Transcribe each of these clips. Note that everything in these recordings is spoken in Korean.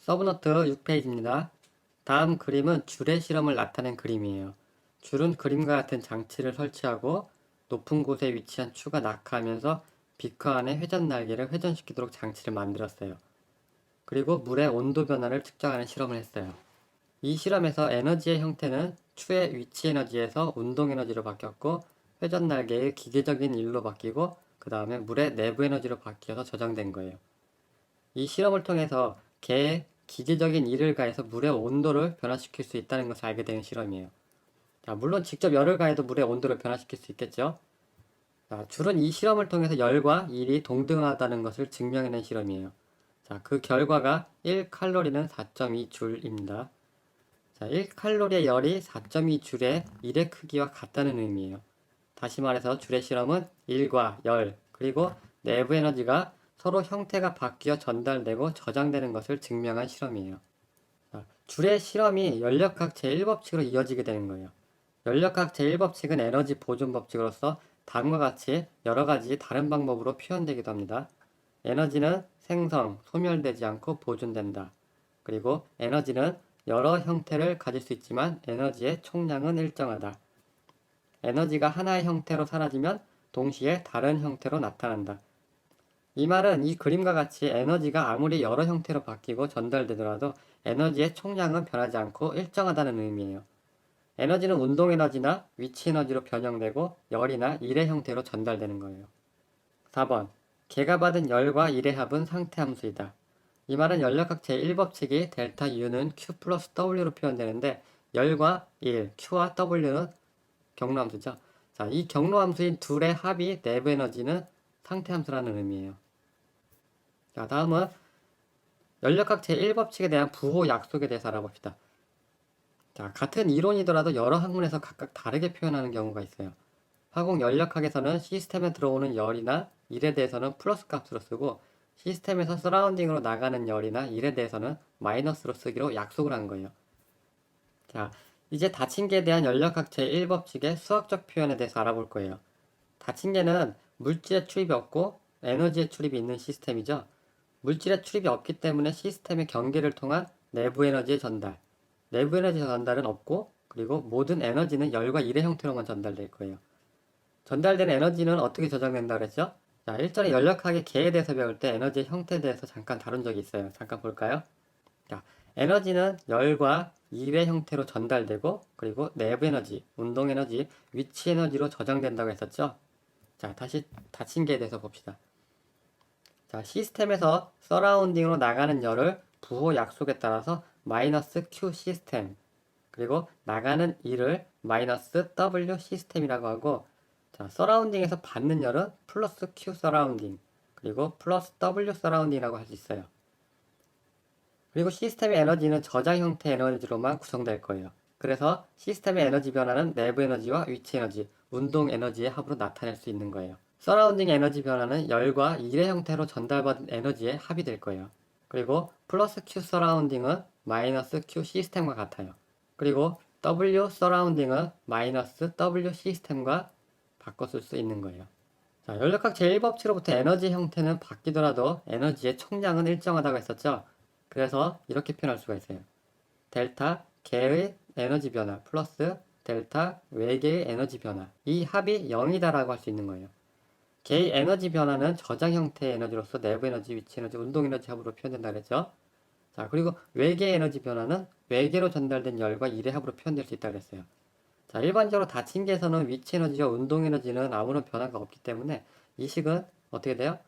서브노트 6페이지입니다. 다음 그림은 줄의 실험을 나타낸 그림이에요. 줄은 그림과 같은 장치를 설치하고 높은 곳에 위치한 추가 낙하하면서 비커 안에 회전 날개를 회전시키도록 장치를 만들었어요. 그리고 물의 온도 변화를 측정하는 실험을 했어요. 이 실험에서 에너지의 형태는 추의 위치 에너지에서 운동 에너지로 바뀌었고 회전 날개의 기계적인 일로 바뀌고 그 다음에 물의 내부 에너지로 바뀌어서 저장된 거예요. 이 실험을 통해서 개에 기계적인 일을 가해서 물의 온도를 변화시킬 수 있다는 것을 알게 되는 실험이에요. 자, 물론 직접 열을 가해도 물의 온도를 변화시킬 수 있겠죠. 자, 줄은 이 실험을 통해서 열과 일이 동등하다는 것을 증명해낸 실험이에요. 자, 그 결과가 1칼로리는 4.2줄입니다. 자, 1칼로리의 열이 4.2줄의 1의 크기와 같다는 의미예요. 다시 말해서 줄의 실험은 1과 열, 그리고 내부 에너지가 서로 형태가 바뀌어 전달되고 저장되는 것을 증명한 실험이에요. 자, 줄의 실험이 연력학 제1법칙으로 이어지게 되는 거예요. 연력학 제1법칙은 에너지 보존 법칙으로서 다음과 같이 여러 가지 다른 방법으로 표현되기도 합니다. 에너지는 생성, 소멸되지 않고 보존된다. 그리고 에너지는 여러 형태를 가질 수 있지만 에너지의 총량은 일정하다. 에너지가 하나의 형태로 사라지면 동시에 다른 형태로 나타난다. 이 말은 이 그림과 같이 에너지가 아무리 여러 형태로 바뀌고 전달되더라도 에너지의 총량은 변하지 않고 일정하다는 의미예요. 에너지는 운동 에너지나 위치 에너지로 변형되고 열이나 일의 형태로 전달되는 거예요. 4번. 개가 받은 열과 일의 합은 상태 함수이다. 이 말은 연력학 제1법칙이 델타 U는 Q 플러스 W로 표현되는데 열과 일, Q와 W는 경로함수죠. 자, 이 경로함수인 둘의 합이 내부 에너지는 상태함수라는 의미예요. 자, 다음은 연력학 제1법칙에 대한 부호 약속에 대해서 알아봅시다. 자, 같은 이론이더라도 여러 학문에서 각각 다르게 표현하는 경우가 있어요. 화공 연력학에서는 시스템에 들어오는 열이나 일에 대해서는 플러스 값으로 쓰고 시스템에서 서라운딩으로 나가는 열이나 일에 대해서는 마이너스로 쓰기로 약속을 한 거예요. 자, 이제 닫힌 개에 대한 연력학 제1법칙의 수학적 표현에 대해서 알아볼 거예요. 닫힌 개는 물질의 출입이 없고 에너지의 출입이 있는 시스템이죠. 물질의 출입이 없기 때문에 시스템의 경계를 통한 내부 에너지의 전달. 내부 에너지 전달은 없고 그리고 모든 에너지는 열과 일의 형태로만 전달될 거예요. 전달된 에너지는 어떻게 저장된다 그랬죠? 자, 일전에 연력학의 개에 대해서 배울 때 에너지의 형태에 대해서 잠깐 다룬 적이 있어요. 잠깐 볼까요? 자, 에너지는 열과 일의 형태로 전달되고 그리고 내부 에너지, 운동 에너지, 위치 에너지로 저장된다고 했었죠? 자, 다시 닫힌 개에 대해서 봅시다. 자, 시스템에서 서라운딩으로 나가는 열을 부호 약속에 따라서 마이너스 Q 시스템 그리고 나가는 일을 마이너스 W 시스템이라고 하고 자, 서라운딩에서 받는 열은 플러스 Q 서라운딩 그리고 플러스 W 서라운딩이라고 할 수 있어요. 그리고 시스템의 에너지는 저장 형태 에너지로만 구성될 거예요. 그래서 시스템의 에너지 변화는 내부 에너지와 위치 에너지, 운동 에너지의 합으로 나타낼 수 있는 거예요. 서라운딩 에너지 변화는 열과 일의 형태로 전달받은 에너지의 합이 될 거예요. 그리고 플러스 Q 서라운딩은 마이너스 Q 시스템과 같아요. 그리고 W 서라운딩은 마이너스 W 시스템과 바꿔 쓸 수 있는 거예요. 자, 연력학 제1법칙으로부터 에너지 형태는 바뀌더라도 에너지의 총량은 일정하다고 했었죠. 그래서 이렇게 표현할 수가 있어요. 델타 개의 에너지 변화 플러스 델타 외계의 에너지 변화. 이 합이 0이다라고 할 수 있는 거예요. 개의 에너지 변화는 저장 형태의 에너지로서 내부 에너지, 위치 에너지, 운동 에너지 합으로 표현된다 그랬죠. 자, 그리고 외계의 에너지 변화는 외계로 전달된 열과 일의 합으로 표현될 수 있다고 그랬어요. 자, 일반적으로 닫힌 개에서는 위치 에너지와 운동 에너지는 아무런 변화가 없기 때문에 이 식은 어떻게 돼요?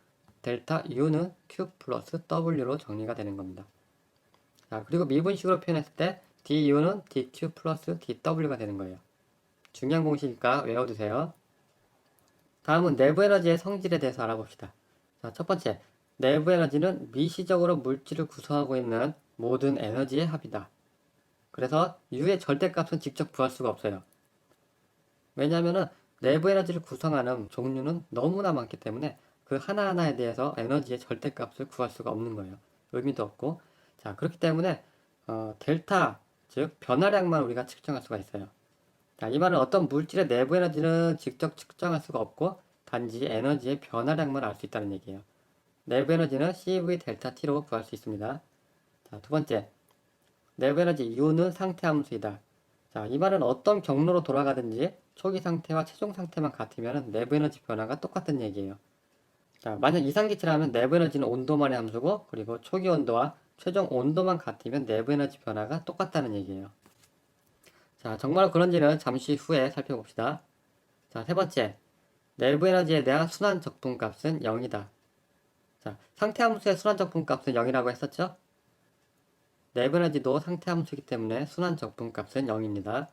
델타 U는 Q 플러스 W로 정리가 되는 겁니다. 자, 그리고 미분식으로 표현했을 때 DU는 DQ 플러스 DW가 되는 거예요. 중요한 공식이니까 외워두세요. 다음은 내부 에너지의 성질에 대해서 알아봅시다. 자, 첫 번째, 내부 에너지는 미시적으로 물질을 구성하고 있는 모든 에너지의 합이다. 그래서 U의 절대값은 직접 구할 수가 없어요. 왜냐하면 내부 에너지를 구성하는 종류는 너무나 많기 때문에 그 하나하나에 대해서 에너지의 절대값을 구할 수가 없는 거예요. 의미도 없고. 자, 그렇기 때문에 델타, 즉 변화량만 우리가 측정할 수가 있어요. 자, 이 말은 어떤 물질의 내부 에너지는 직접 측정할 수가 없고 단지 에너지의 변화량만 알 수 있다는 얘기예요. 내부 에너지는 CV 델타 T로 구할 수 있습니다. 자, 두 번째, 내부 에너지 U는 상태 함수이다. 자, 이 말은 어떤 경로로 돌아가든지 초기 상태와 최종 상태만 같으면 내부 에너지 변화가 똑같은 얘기예요. 자, 만약 이상기체라면 내부 에너지는 온도만의 함수고, 그리고 초기 온도와 최종 온도만 같으면 내부 에너지 변화가 똑같다는 얘기예요. 자, 정말로 그런지는 잠시 후에 살펴봅시다. 자, 세 번째, 내부 에너지에 대한 순환 적분값은 0이다. 자, 상태 함수의 순환 적분값은 0이라고 했었죠? 내부 에너지도 상태 함수이기 때문에 순환 적분값은 0입니다.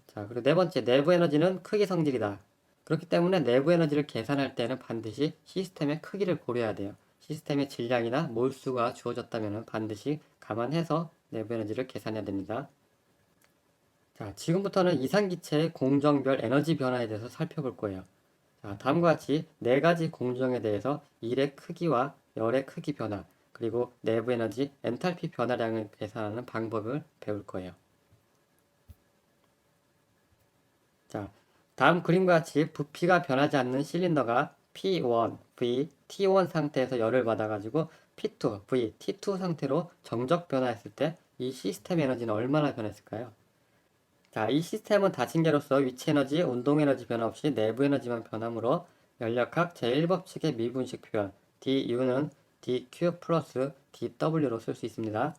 자, 그리고 네 번째, 내부 에너지는 크기 성질이다. 그렇기 때문에 내부 에너지를 계산할 때는 반드시 시스템의 크기를 고려해야 돼요. 시스템의 질량이나 몰수가 주어졌다면 반드시 감안해서 내부 에너지를 계산해야 됩니다. 자, 지금부터는 이상기체의 공정별 에너지 변화에 대해서 살펴볼 거예요. 자, 다음과 같이 네 가지 공정에 대해서 일의 크기와 열의 크기 변화, 그리고 내부 에너지 엔탈피 변화량을 계산하는 방법을 배울 거예요. 자, 다음 그림과 같이 부피가 변하지 않는 실린더가 P1, V, T1 상태에서 열을 받아가지고 P2, V, T2 상태로 정적 변화했을 때 이 시스템 에너지는 얼마나 변했을까요? 자, 이 시스템은 닫힌 개로서 위치 에너지, 운동 에너지 변화 없이 내부 에너지만 변하므로 연력학 제1법칙의 미분식 표현 dU는 dQ 플러스 dW로 쓸 수 있습니다.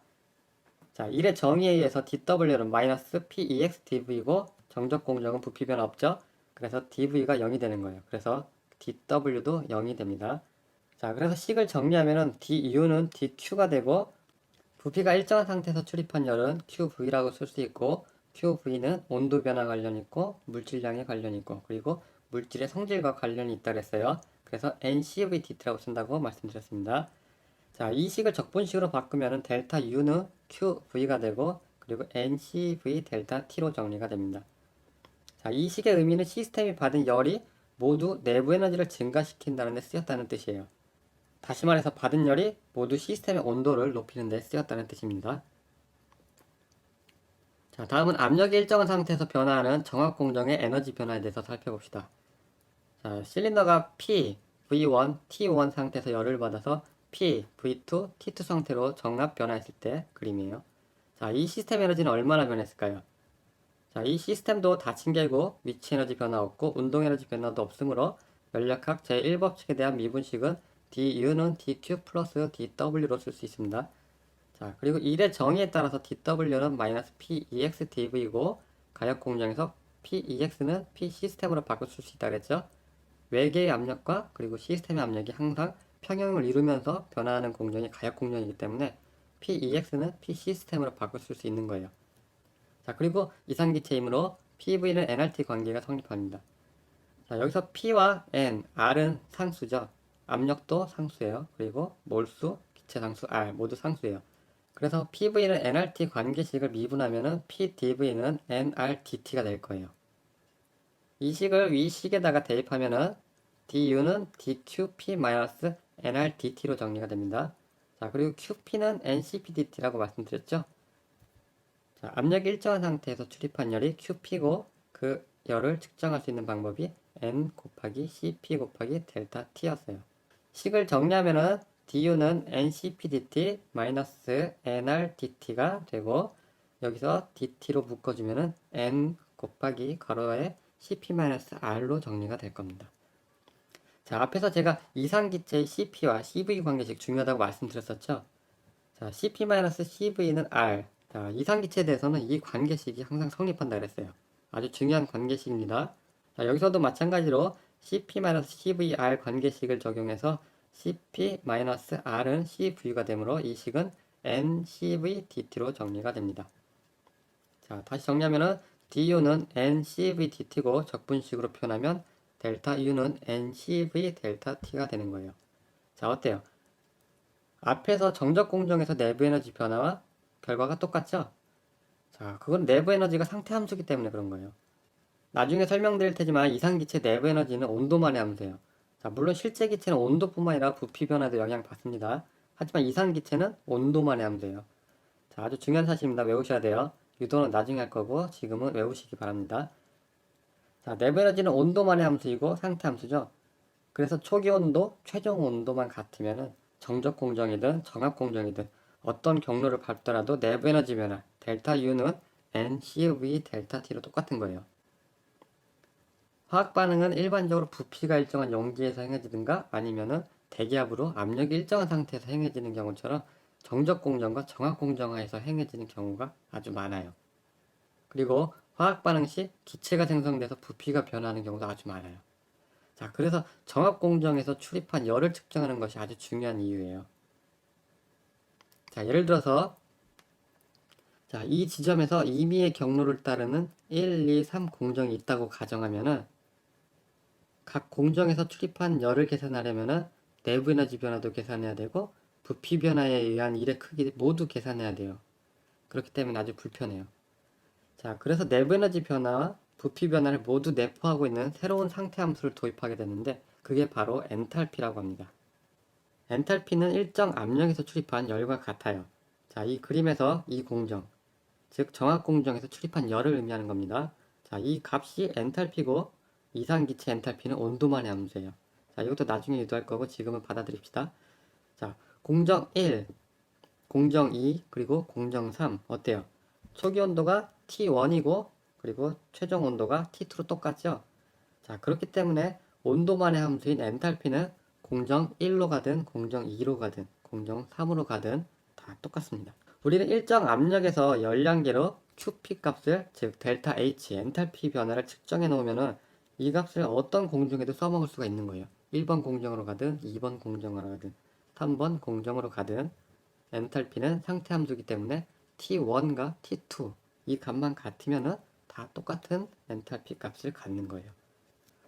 자, 일의 정의에 의해서 dW는 마이너스 PEX dV고 정적 공정은 부피 변화 없죠? 그래서 dV가 0이 되는 거예요. 그래서 dW도 0이 됩니다. 자, 그래서 식을 정리하면은 dU는 dQ가 되고 부피가 일정한 상태에서 출입한 열은 QV라고 쓸 수 있고 QV는 온도 변화 관련 있고 물질량에 관련 있고 그리고 물질의 성질과 관련이 있다 그랬어요. 그래서 NCVDT라고 쓴다고 말씀드렸습니다. 자, 이 식을 적분식으로 바꾸면 델타 U는 QV가 되고 그리고 NCV 델타 T로 정리가 됩니다. 자, 이 식의 의미는 시스템이 받은 열이 모두 내부 에너지를 증가시킨다는 데 쓰였다는 뜻이에요. 다시 말해서 받은 열이 모두 시스템의 온도를 높이는 데 쓰였다는 뜻입니다. 자, 다음은 압력이 일정한 상태에서 변화하는 정압 공정의 에너지 변화에 대해서 살펴봅시다. 자, 실린더가 P, V1, T1 상태에서 열을 받아서 P, V2, T2 상태로 정압 변화했을 때 그림이에요. 자, 이 시스템 에너지는 얼마나 변했을까요? 자, 이 시스템도 닫힌 개고 위치 에너지 변화 없고 운동 에너지 변화도 없으므로 연력학 제1법칙에 대한 미분식은 dU는 dQ 플러스 dW로 쓸 수 있습니다. 자, 그리고 1의 정의에 따라서 dW는 마이너스 PEX dV이고 가역 공정에서 PEX는 P 시스템으로 바꿔 쓸 수 있다 그랬죠? 외계의 압력과 그리고 시스템의 압력이 항상 평형을 이루면서 변화하는 공정이 가역 공정이기 때문에 PEX는 P 시스템으로 바꿔 쓸 수 있는 거예요. 자, 그리고 이상기체이므로 PV는 NRT 관계가 성립합니다. 자, 여기서 P와 N, R은 상수죠. 압력도 상수예요. 그리고 몰수, 기체 상수 R 모두 상수예요. 그래서 PV는 NRT 관계식을 미분하면은 PDV는 NRDT가 될 거예요. 이 식을 위 식에다가 대입하면은 DU는 DQP-NRDT로 정리가 됩니다. 자, 그리고 QP는 NCPDT라고 말씀드렸죠. 자, 압력이 일정한 상태에서 출입한 열이 QP고 그 열을 측정할 수 있는 방법이 N 곱하기 CP 곱하기 델타 T였어요. 식을 정리하면은 du는 ncpdt 마이너스 nrdt가 되고 여기서 dt로 묶어주면은 n 곱하기 괄호에 cp-r로 정리가 될 겁니다. 자, 앞에서 제가 이상기체의 cp와 cv 관계식 중요하다고 말씀드렸었죠. 자, cp-cv는 r. 자, 이상기체에 대해서는 이 관계식이 항상 성립한다 그랬어요. 아주 중요한 관계식입니다. 자, 여기서도 마찬가지로 cp-cvr 관계식을 적용해서 CP-R은 CV가 되므로 이 식은 NCVDT로 정리가 됩니다. 자, 다시 정리하면은 DU는 NCVDT고 적분식으로 표현하면 델타 U는 NCV 델타 T가 되는 거예요. 자, 어때요? 앞에서 정적 공정에서 내부 에너지 변화와 결과가 똑같죠? 자, 그건 내부 에너지가 상태 함수기 때문에 그런 거예요. 나중에 설명드릴 테지만 이상기체 내부 에너지는 온도만의 함수예요. 자, 물론 실제 기체는 온도뿐만 아니라 부피 변화도 영향받습니다. 하지만 이상기체는 온도만의 함수예요. 자, 아주 중요한 사실입니다. 외우셔야 돼요. 유도는 나중에 할 거고 지금은 외우시기 바랍니다. 자, 내부 에너지는 온도만의 함수이고 상태 함수죠. 그래서 초기 온도, 최종 온도만 같으면 정적 공정이든 정압 공정이든 어떤 경로를 밟더라도 내부 에너지 변화 델타 U는 NCV 델타 T로 똑같은 거예요. 화학 반응은 일반적으로 부피가 일정한 용지에서 행해지든가 아니면은 대기압으로 압력이 일정한 상태에서 행해지는 경우처럼 정적 공정과 정학 공정하에서 행해지는 경우가 아주 많아요. 그리고 화학 반응 시 기체가 생성돼서 부피가 변화하는 경우도 아주 많아요. 자, 그래서 정학 공정에서 출입한 열을 측정하는 것이 아주 중요한 이유예요. 자, 예를 들어서 자, 이 지점에서 임의의 경로를 따르는 1, 2, 3 공정이 있다고 가정하면은 각 공정에서 출입한 열을 계산하려면은 내부 에너지 변화도 계산해야 되고 부피 변화에 의한 일의 크기 모두 계산해야 돼요. 그렇기 때문에 아주 불편해요. 자, 그래서 내부 에너지 변화와 부피 변화를 모두 내포하고 있는 새로운 상태 함수를 도입하게 되는데 그게 바로 엔탈피라고 합니다. 엔탈피는 일정 압력에서 출입한 열과 같아요. 자, 이 그림에서 이 공정, 즉 정학 공정에서 출입한 열을 의미하는 겁니다. 자, 이 값이 엔탈피고 이상기체 엔탈피는 온도만의 함수예요. 자, 이것도 나중에 유도할 거고 지금은 받아들입시다. 자, 공정 1, 공정 2, 그리고 공정 3 어때요? 초기 온도가 T1이고 그리고 최종 온도가 T2로 똑같죠? 자, 그렇기 때문에 온도만의 함수인 엔탈피는 공정 1로 가든 공정 2로 가든 공정 3으로 가든 다 똑같습니다. 우리는 일정 압력에서 열량계로 QP 값을 즉 델타 H 엔탈피 변화를 측정해 놓으면은 이 값을 어떤 공정에도 써먹을 수가 있는 거예요. 1번 공정으로 가든 2번 공정으로 가든 3번 공정으로 가든 엔탈피는 상태 함수이기 때문에 T1과 T2 이 값만 같으면은 다 똑같은 엔탈피 값을 갖는 거예요.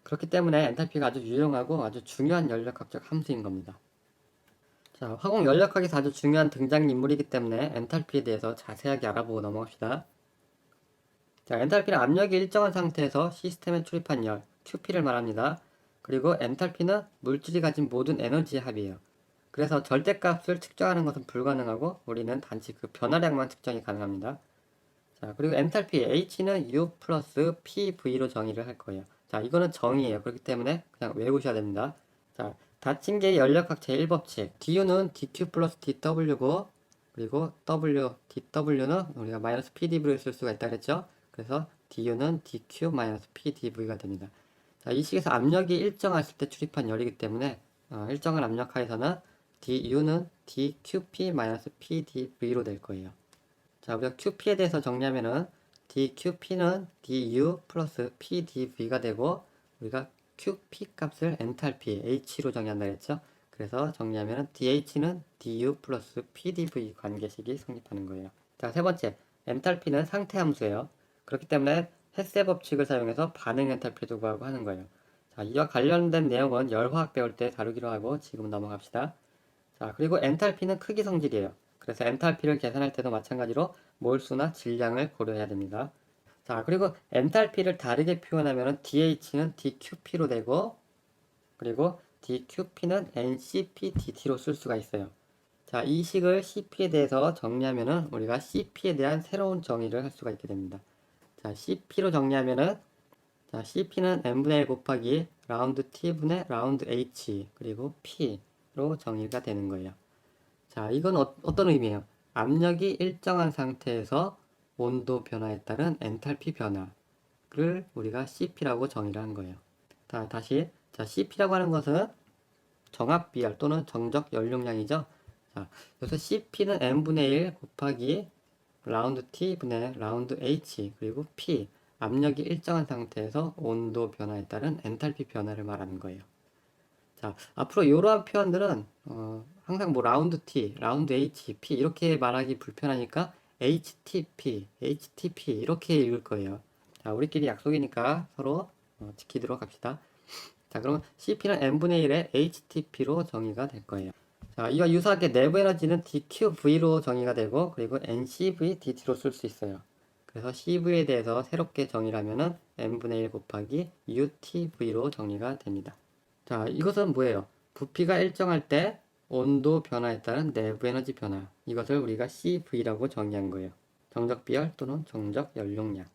그렇기 때문에 엔탈피가 아주 유용하고 아주 중요한 연력학적 함수인 겁니다. 자, 화공 연력학에서 아주 중요한 등장인물이기 때문에 엔탈피에 대해서 자세하게 알아보고 넘어갑시다. 자, 엔탈피는 압력이 일정한 상태에서 시스템에 출입한 열, QP를 말합니다. 그리고 엔탈피는 물질이 가진 모든 에너지의 합이에요. 그래서 절대값을 측정하는 것은 불가능하고 우리는 단지 그 변화량만 측정이 가능합니다. 자, 그리고 엔탈피 H는 U 플러스 PV로 정의를 할 거예요. 자, 이거는 정의예요. 그렇기 때문에 그냥 외우셔야 됩니다. 자, 닫힌 게 연력학 제1법칙. du는 dq 플러스 dw고 그리고 dw는 우리가 마이너스 pdv를 쓸 수가 있다 그랬죠? 그래서 du는 dq 마이너스 pdv가 됩니다. 자, 이 식에서 압력이 일정했을 때 출입한 열이기 때문에 일정한 압력 하에서는 du는 dqp 마이너스 pdv로 될 거예요. 자, 우리가 QP에 대해서 정리하면은 DQP는 DU 플러스 PDV가 되고 우리가 QP 값을 엔탈피 H로 정의한다 했죠. 그래서 정리하면은 DH는 DU 플러스 PDV 관계식이 성립하는 거예요. 자, 세 번째, 엔탈피는 상태 함수예요. 그렇기 때문에 헤세 법칙을 사용해서 반응 엔탈피도 구하고 하는 거예요. 자, 이와 관련된 내용은 열화학 배울 때 다루기로 하고 지금 넘어갑시다. 자, 그리고 엔탈피는 크기 성질이에요. 그래서 엔탈피를 계산할 때도 마찬가지로 몰수나 질량을 고려해야 됩니다. 자, 그리고 엔탈피를 다르게 표현하면 DH는 DQP로 되고 그리고 DQP는 NCP/DT로 쓸 수가 있어요. 자, 이 식을 CP에 대해서 정리하면은 우리가 CP에 대한 새로운 정의를 할 수가 있게 됩니다. 자, CP로 정리하면은 자, CP는 n분의 1 곱하기 라운드 T분의 라운드 H 그리고 P로 정의가 되는 거예요. 자, 이건 어떤 의미예요? 압력이 일정한 상태에서 온도 변화에 따른 엔탈피 변화를 우리가 CP라고 정의를 한 거예요. 자, 다시. 자, CP라고 하는 것은 정합 비열 또는 정적 연료량이죠. 자, 여기서 CP는 n분의 1 곱하기 라운드 T분의 라운드 H 그리고 P 압력이 일정한 상태에서 온도 변화에 따른 엔탈피 변화를 말하는 거예요. 자, 앞으로 이러한 표현들은 항상 뭐 라운드 T, 라운드 H, P 이렇게 말하기 불편하니까 HTP, HTP 이렇게 읽을 거예요. 자, 우리끼리 약속이니까 서로 지키도록 합시다. 자, 그럼 CP는 n분의 1의 HTP로 정의가 될 거예요. 자, 이와 유사하게 내부 에너지는 DQV로 정의가 되고 그리고 NCV, DT로 쓸 수 있어요. 그래서 CV에 대해서 새롭게 정의를 하면은 n분의 1 곱하기 UTV로 정리가 됩니다. 자, 이것은 뭐예요? 부피가 일정할 때 온도 변화에 따른 내부 에너지 변화. 이것을 우리가 CV라고 정의한 거예요. 정적 비열 또는 정적 연료량.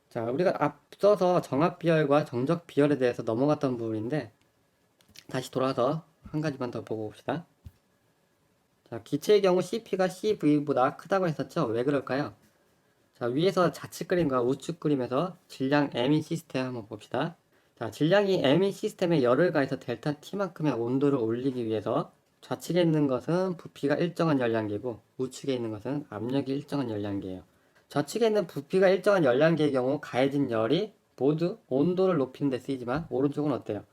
자, 우리가 앞서서 정합 비열과 정적 비열에 대해서 넘어갔던 부분인데 다시 돌아서 한 가지만 더 보고 봅시다. 자, 기체의 경우 CP가 CV보다 크다고 했었죠. 왜 그럴까요? 자, 위에서 좌측 그림과 우측 그림에서 질량 M인 시스템 한번 봅시다. 자, 질량이 M인 시스템에 열을 가해서 델타 T만큼의 온도를 올리기 위해서 좌측에 있는 것은 부피가 일정한 열량계고 우측에 있는 것은 압력이 일정한 열량계예요. 좌측에 있는 부피가 일정한 열량계의 경우 가해진 열이 모두 온도를 높이는 데 쓰이지만 오른쪽은 어때요?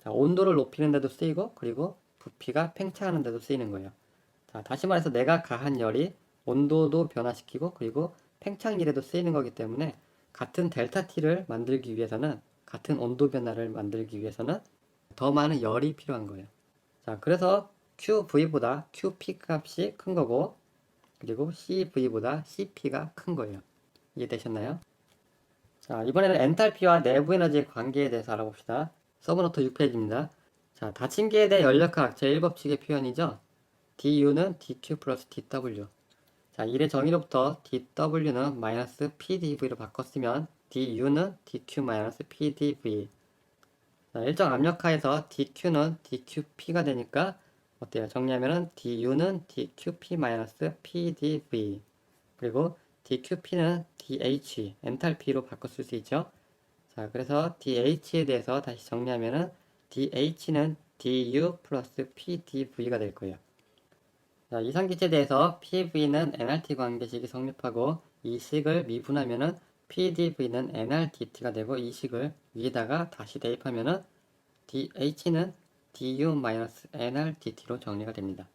자, 온도를 높이는 데도 쓰이고 그리고 부피가 팽창하는 데도 쓰이는 거예요. 자, 다시 말해서 내가 가한 열이 온도도 변화시키고 그리고 팽창일에도 쓰이는 거기 때문에 같은 델타 T를 만들기 위해서는 같은 온도 변화를 만들기 위해서는 더 많은 열이 필요한 거예요. 자, 그래서 QV보다 QP 값이 큰 거고 그리고 CV보다 CP가 큰 거예요. 이해되셨나요? 자, 이번에는 엔탈피와 내부 에너지의 관계에 대해서 알아봅시다. 서브노트 6페이지입니다. 자, 닫힌 계에 대해 연력학 제1법칙의 표현이죠. du는 dq 플러스 dw. 자, 1의 정의로부터 dw는 마이너스 pdv로 바꿨으면 du는 dq 마이너스 pdv. 자, 일정 압력하에서 dq는 dqp가 되니까 어때요? 정리하면은 du는 dqp 마이너스 pdv. 그리고 dqp는 dh, 엔탈피로 바꿨을 수 있죠. 자, 그래서 dh에 대해서 다시 정리하면은 dh는 du 플러스 pdv가 될 거예요. 자, 이상기체에 대해서 PV는 nRT 관계식이 성립하고 이 식을 미분하면은 PDV는 nRDT가 되고 이 식을 위에다가 다시 대입하면은 DH는 du-nRDT로 정리가 됩니다.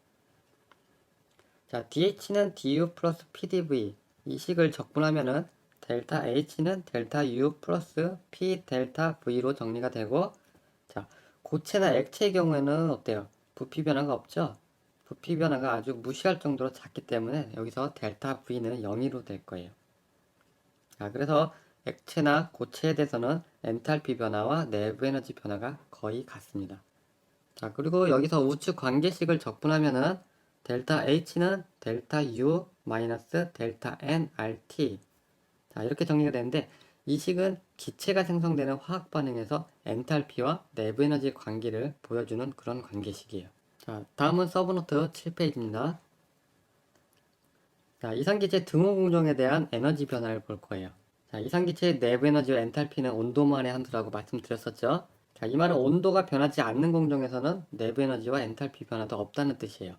자, DH는 du 플러스 PDV 이 식을 적분하면은 델타 H는 델타 U 플러스 P 델타 V로 정리가 되고 자, 고체나 액체의 경우에는 어때요? 부피 변화가 없죠? 부피 변화가 아주 무시할 정도로 작기 때문에 여기서 델타 V는 0으로 될 거예요. 자, 그래서 액체나 고체에 대해서는 엔탈피 변화와 내부 에너지 변화가 거의 같습니다. 자, 그리고 여기서 우측 관계식을 적분하면은 델타 H는 델타 U 마이너스 델타 nRT. 자, 이렇게 정리가 되는데 이 식은 기체가 생성되는 화학 반응에서 엔탈피와 내부 에너지 관계를 보여주는 그런 관계식이에요. 자, 다음은 서브노트 7페이지입니다. 자, 이상기체 등호 공정에 대한 에너지 변화를 볼 거예요. 자, 이상기체의 내부 에너지와 엔탈피는 온도만의 함수라고 말씀드렸었죠. 자, 이 말은 온도가 변하지 않는 공정에서는 내부 에너지와 엔탈피 변화도 없다는 뜻이에요.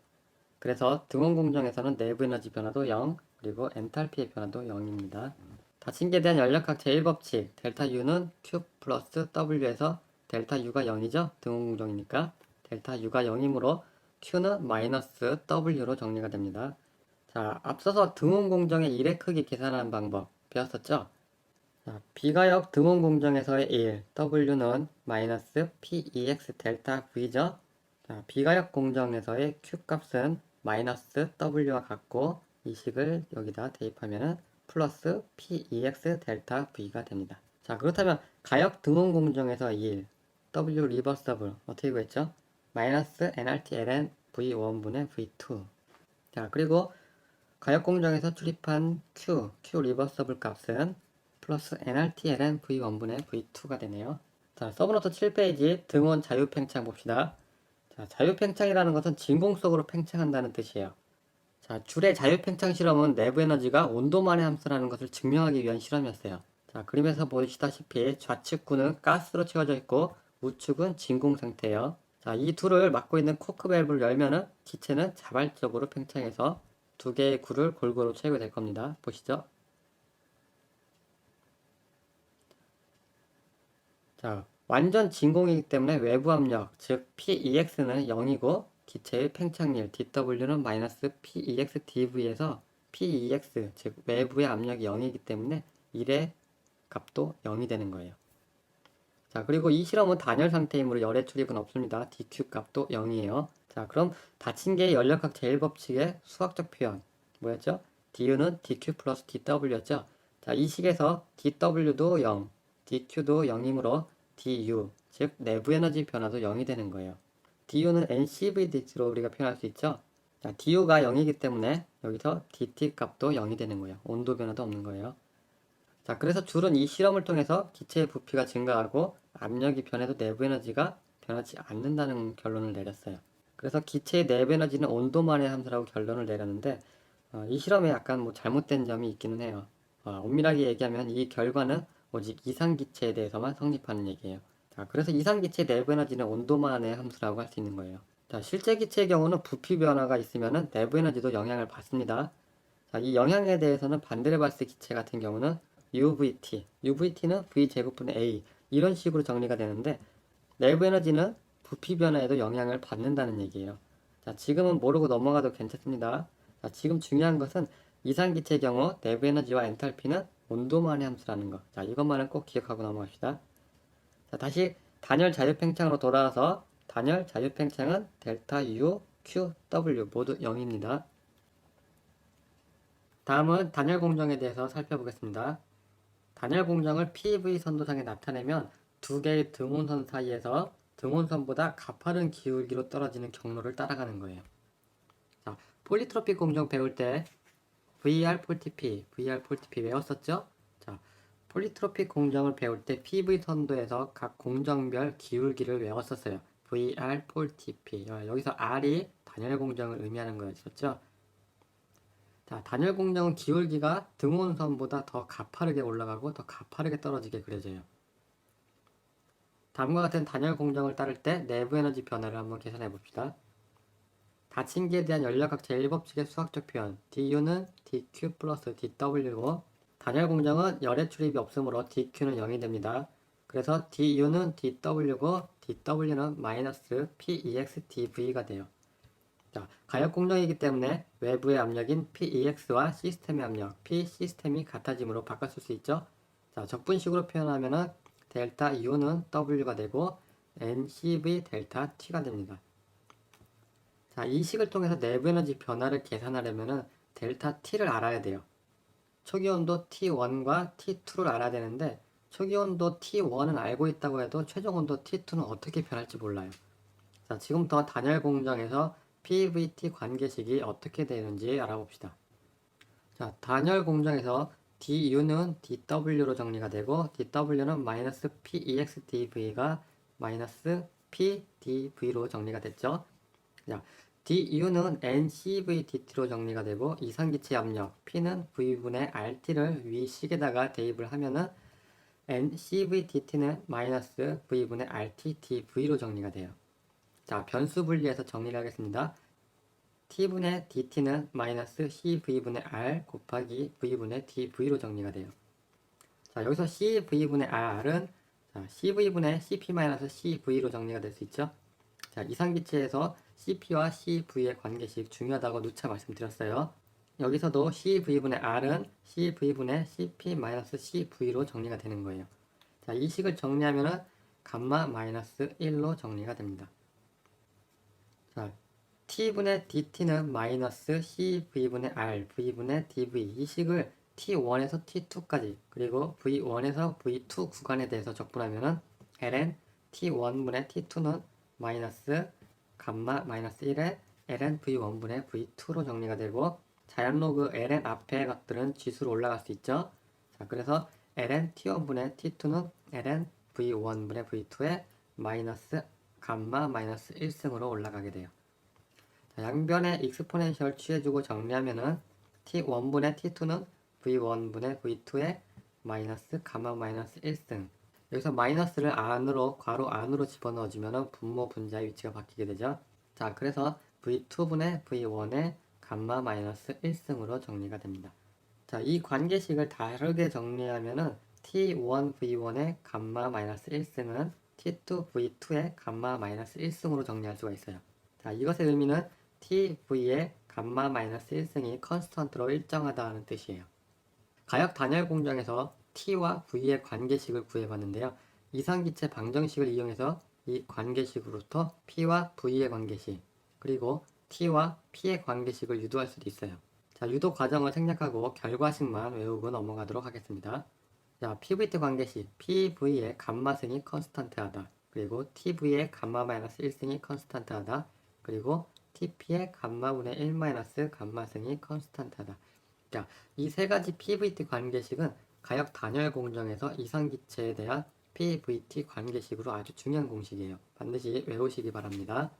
그래서 등원 공정에서는 내부 에너지 변화도 0, 그리고 엔탈피의 변화도 0입니다. 닫힌 계에 대한 연력학 제1법칙, 델타 U는 Q 플러스 W에서 델타 U가 0이죠? 등원 공정이니까. 델타 U가 0이므로 Q는 마이너스 W로 정리가 됩니다. 자, 앞서서 등원 공정의 1의 크기 계산하는 방법 배웠었죠? 자, 비가역 등원 공정에서의 1, W는 마이너스 PEX 델타 V죠? 자, 비가역 공정에서의 Q 값은 마이너스 W와 같고 이 식을 여기다 대입하면 플러스 PEX 델타 V가 됩니다. 자, 그렇다면 가역 등원 공정에서 1, W 리버서블 어떻게 구했죠? 마이너스 nRT ln V1분의 V2. 자, 그리고 가역 공정에서 출입한 Q 리버서블 값은 플러스 nRT ln V1분의 V2가 되네요. 자, 서브노트 7페이지 등원 자유팽창 봅시다. 자, 자유팽창이라는 것은 진공 속으로 팽창한다는 뜻이에요. 자, 줄의 자유팽창 실험은 내부 에너지가 온도만의 함수라는 것을 증명하기 위한 실험이었어요. 자, 그림에서 보시다시피 좌측구는 가스로 채워져 있고 우측은 진공 상태예요. 자, 이 둘을 막고 있는 코크 밸브를 열면은 기체는 자발적으로 팽창해서 두 개의 구를 골고루 채우게 될 겁니다. 보시죠. 자, 완전 진공이기 때문에 외부 압력, 즉 PEX는 0이고 기체의 팽창률 dW는 마이너스 PEX dV에서 PEX, 즉 외부의 압력이 0이기 때문에 1의 값도 0이 되는 거예요. 자, 그리고 이 실험은 단열 상태이므로 열의 출입은 없습니다. dQ 값도 0이에요. 자, 그럼 닫힌 계의 연력학 제1법칙의 수학적 표현 뭐였죠? du는 dQ 플러스 dW였죠? 자, 이 식에서 dW도 0, dQ도 0이므로 du, 즉 내부 에너지 변화도 0이 되는 거예요. du는 NCVDT로 우리가 표현할 수 있죠? 자, du가 0이기 때문에 여기서 dt 값도 0이 되는 거예요. 온도 변화도 없는 거예요. 자, 그래서 줄은 이 실험을 통해서 기체의 부피가 증가하고 압력이 변해도 내부 에너지가 변하지 않는다는 결론을 내렸어요. 그래서 기체의 내부 에너지는 온도만의 함수라고 결론을 내렸는데 이 실험에 약간 잘못된 점이 있기는 해요. 엄밀하게 얘기하면 이 결과는 오직 이상기체에 대해서만 성립하는 얘기예요. 자, 그래서 이상기체 내부 에너지는 온도만의 함수라고 할 수 있는 거예요. 자, 실제 기체의 경우는 부피 변화가 있으면 내부 에너지도 영향을 받습니다. 자, 이 영향에 대해서는 반데르발스 기체 같은 경우는 UVT는 V제곱분의 A 이런 식으로 정리가 되는데 내부 에너지는 부피 변화에도 영향을 받는다는 얘기예요. 자, 지금은 모르고 넘어가도 괜찮습니다. 자, 지금 중요한 것은 이상기체의 경우 내부 에너지와 엔탈피는 온도만의 함수라는 거. 자, 이것만은 꼭 기억하고 넘어갑시다. 자, 다시 단열 자유팽창으로 돌아와서 단열 자유팽창은 델타 U, Q, W 모두 0입니다. 다음은 단열 공정에 대해서 살펴보겠습니다. 단열 공정을 PV 선도상에 나타내면 두 개의 등온선 사이에서 등온선보다 가파른 기울기로 떨어지는 경로를 따라가는 거예요. 자, 폴리트로픽 공정 배울 때 VR 폴티피 외웠었죠? 자, 폴리트로픽 공정을 배울 때 PV 선도에서 각 공정별 기울기를 외웠었어요. VR 폴티피 여기서 R이 단열 공정을 의미하는 거였었죠? 자, 단열 공정은 기울기가 등온선보다 더 가파르게 올라가고 더 가파르게 떨어지게 그려져요. 다음과 같은 단열 공정을 따를 때 내부 에너지 변화를 한번 계산해 봅시다. 닫힌기에 대한 연력학 제1법칙의 수학적 표현 du는 dq 플러스 dw고 단열 공정은 열의 출입이 없으므로 dq는 0이 됩니다. 그래서 du는 dw고 dw는 마이너스 pex dv가 돼요. 자, 가역 공정이기 때문에 외부의 압력인 PEX와 시스템의 압력, P 시스템이 같아짐으로 바꿨을 수 있죠. 자, 적분식으로 표현하면은 델타 U는 W가 되고 NCV 델타 T가 됩니다. 자, 이 식을 통해서 내부 에너지 변화를 계산하려면은 델타 T를 알아야 돼요. 초기 온도 T1과 T2를 알아야 되는데 초기 온도 T1은 알고 있다고 해도 최종 온도 T2는 어떻게 변할지 몰라요. 자, 지금부터 단열 공정에서 PVT 관계식이 어떻게 되는지 알아봅시다. 자, 단열 공정에서 DU는 DW로 정리가 되고 DW는 마이너스 PEXDV가 마이너스 PDV로 정리가 됐죠. 자, DU는 NCVDT로 정리가 되고 이상기체 압력 P는 V분의 RT를 위식에다가 대입을 하면은 NCVDT는 마이너스 V분의 RT DV로 정리가 돼요. 자, 변수 분리해서 정리를 하겠습니다. t분의 dt는 마이너스 cv분의 r 곱하기 v분의 dv로 정리가 돼요. 자, 여기서 cv분의 r은 cv분의 cp-cv로 정리가 될 수 있죠. 자, 이상기체에서 cp와 cv의 관계식 중요하다고 누차 말씀드렸어요. 여기서도 cv분의 r은 cv분의 cp-cv로 정리가 되는 거예요. 자, 이 식을 정리하면은 감마 마이너스 1로 정리가 됩니다. 자, t분의 dt는 마이너스 cv분의 r, v분의 dv 이 식을 t1에서 t2까지 그리고 v1에서 v2 구간에 대해서 적분하면은 ln t1분의 t2는 마이너스 감마 마이너스 1에 ln v1분의 v2로 정리가 되고 자연로그 ln 앞에 것들은 지수로 올라갈 수 있죠. 자, 그래서 ln t1분의 t2는 ln v1분의 v2에 마이너스 감마 마이너스 1승으로 올라가게 돼요. 자, 양변에 익스포넨셜 취해주고 정리하면은 t1분의 t2는 v1분의 v2에 마이너스 가마 마이너스 1승 여기서 마이너스를 안으로 괄호 안으로 집어넣어주면은 분모 분자의 위치가 바뀌게 되죠. 자, 그래서 v2분의 v1에 감마 마이너스 1승으로 정리가 됩니다. 자, 이 관계식을 다르게 정리하면은 t1v1의 감마 마이너스 1승은 t2v2의 감마 마이너스 1승으로 정리할 수가 있어요. 자, 이것의 의미는 tv의 감마 마이너스 1승이 컨스턴트로 일정하다는 뜻이에요. 가역 단열 공정에서 t와 v의 관계식을 구해봤는데요. 이상기체 방정식을 이용해서 이 관계식으로부터 p와 v의 관계식 그리고 t와 p의 관계식을 유도할 수도 있어요. 자, 유도 과정을 생략하고 결과식만 외우고 넘어가도록 하겠습니다. 자, PVT 관계식 PV의 감마승이 컨스탄트하다. 그리고 TV의 감마 마이너스 1승이 컨스탄트하다. 그리고 TP의 감마분의 1 마이너스 감마승이 컨스탄트하다. 자, 이 세 가지 PVT 관계식은 가역 단열 공정에서 이상기체에 대한 PVT 관계식으로 아주 중요한 공식이에요. 반드시 외우시기 바랍니다.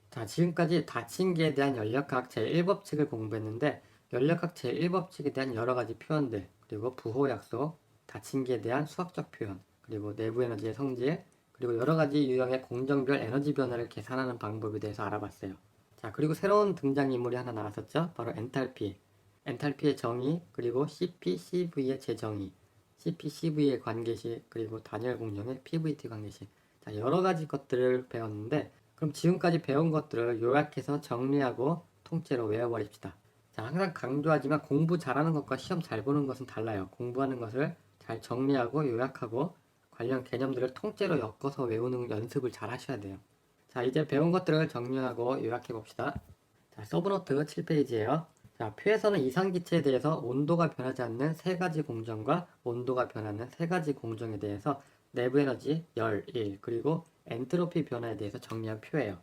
자, 지금까지 닫힌기에 대한 연력학 제1법칙을 공부했는데 연력학 제1법칙에 대한 여러 가지 표현들, 그리고 부호 약속, 닫힌기에 대한 수학적 표현, 그리고 내부 에너지의 성질, 그리고 여러 가지 유형의 공정별 에너지 변화를 계산하는 방법에 대해서 알아봤어요. 자, 그리고 새로운 등장인물이 하나 나왔었죠. 바로 엔탈피. 엔탈피의 정의, 그리고 CP, CV의 재정의, CP, CV의 관계식, 그리고 단열 공정의 PVT 관계식. 자, 여러 가지 것들을 배웠는데 그럼 지금까지 배운 것들을 요약해서 정리하고 통째로 외워버립시다. 자, 항상 강조하지만 공부 잘하는 것과 시험 잘 보는 것은 달라요. 공부하는 것을 잘 정리하고 요약하고 관련 개념들을 통째로 엮어서 외우는 연습을 잘 하셔야 돼요. 자, 이제 배운 것들을 정리하고 요약해 봅시다. 자, 서브노트 7페이지예요. 자, 표에서는 이상기체에 대해서 온도가 변하지 않는 세 가지 공정과 온도가 변하는 세 가지 공정에 대해서 내부 에너지, 열, 일, 그리고 엔트로피 변화에 대해서 정리한 표예요.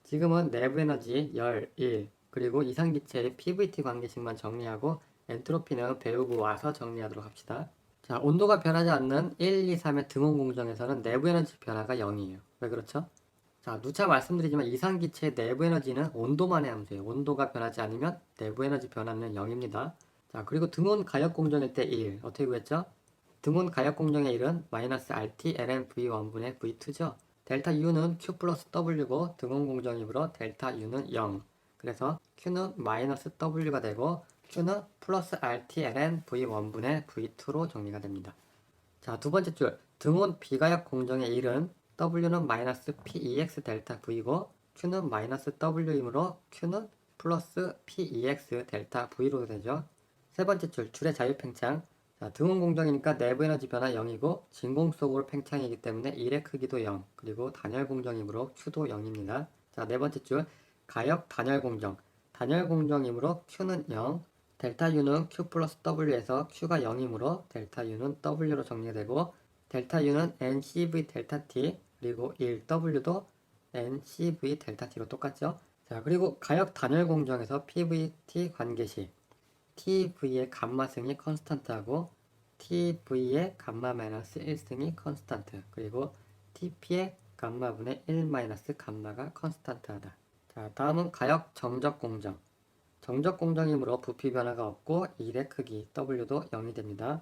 지금은 내부 에너지, 열, 일, 그리고 이상기체의 PVT 관계식만 정리하고 엔트로피는 배우고 와서 정리하도록 합시다. 자, 온도가 변하지 않는 1, 2, 3의 등온 공정에서는 내부 에너지 변화가 0이에요. 왜 그렇죠? 자, 누차 말씀드리지만 이상기체의 내부 에너지는 온도만의 함수예요. 온도가 변하지 않으면 내부 에너지 변화는 0입니다. 자, 그리고 등온 가역 공정일 때 1. 어떻게 구했죠? 등온 가역 공정의 1은 마이너스 RT ln V1분의 V2죠. 델타 U는 Q 플러스 W고 등온 공정이므로 델타 U는 0. 그래서 Q는 마이너스 W가 되고 Q는 플러스 RT ln V1분의 V2로 정리가 됩니다. 자, 두 번째 줄. 등온 비가역 공정의 1은 W는 마이너스 PEX 델타 V고 Q는 마이너스 W이므로 Q는 플러스 PEX 델타 V로 되죠. 세 번째 줄의 자유팽창. 자, 등온 공정이니까 내부 에너지 변화 0이고 진공 속으로 팽창이기 때문에 1의 크기도 0, 그리고 단열 공정이므로 Q도 0입니다. 자, 네 번째 줄 가역 단열 공정. 단열 공정이므로 Q는 0, 델타 U는 Q 플러스 W에서 Q가 0이므로 델타 U는 W로 정리되고 델타 U는 NCV 델타 T 그리고 1W도 NCV 델타 T로 똑같죠. 자, 그리고 가역 단열 공정에서 PVT 관계식 TV의 감마승이 컨스탄트하고 TV의 감마 마이너스 1승이 컨스탄트 그리고 TP의 감마분의 1 마이너스 감마가 컨스탄트하다. 자, 다음은 가역 정적 공정. 정적 공정이므로 부피 변화가 없고 1의 크기 W도 0이 됩니다.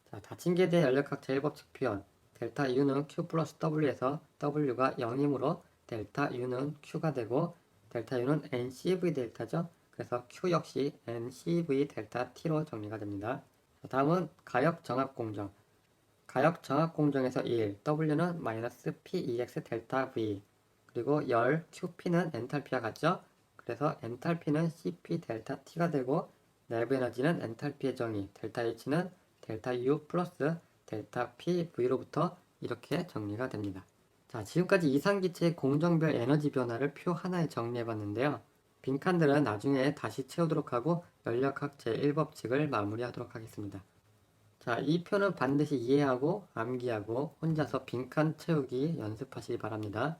자, 닫힌기에 대해 연력학 제1법칙 표현. 델타 U는 Q 플러스 W에서 W가 0이므로 델타 U는 Q가 되고 델타 U는 NCV 델타죠. 그래서 Q 역시 NCV 델타 T로 정리가 됩니다. 자, 다음은 가역 정합 공정. 가역 정합 공정에서 1, W는 마이너스 PEX 델타 V 그리고 열 QP는 엔탈피와 같죠? 그래서 엔탈피는 CP 델타 T가 되고 내부 에너지는 엔탈피의 정의 델타 H는 델타 U 플러스 델타 PV로부터 이렇게 정리가 됩니다. 자, 지금까지 이상기체의 공정별 에너지 변화를 표 하나에 정리해봤는데요. 빈칸들은 나중에 다시 채우도록 하고 연력학 제1법칙을 마무리하도록 하겠습니다. 자, 이 표는 반드시 이해하고 암기하고 혼자서 빈칸 채우기 연습하시기 바랍니다.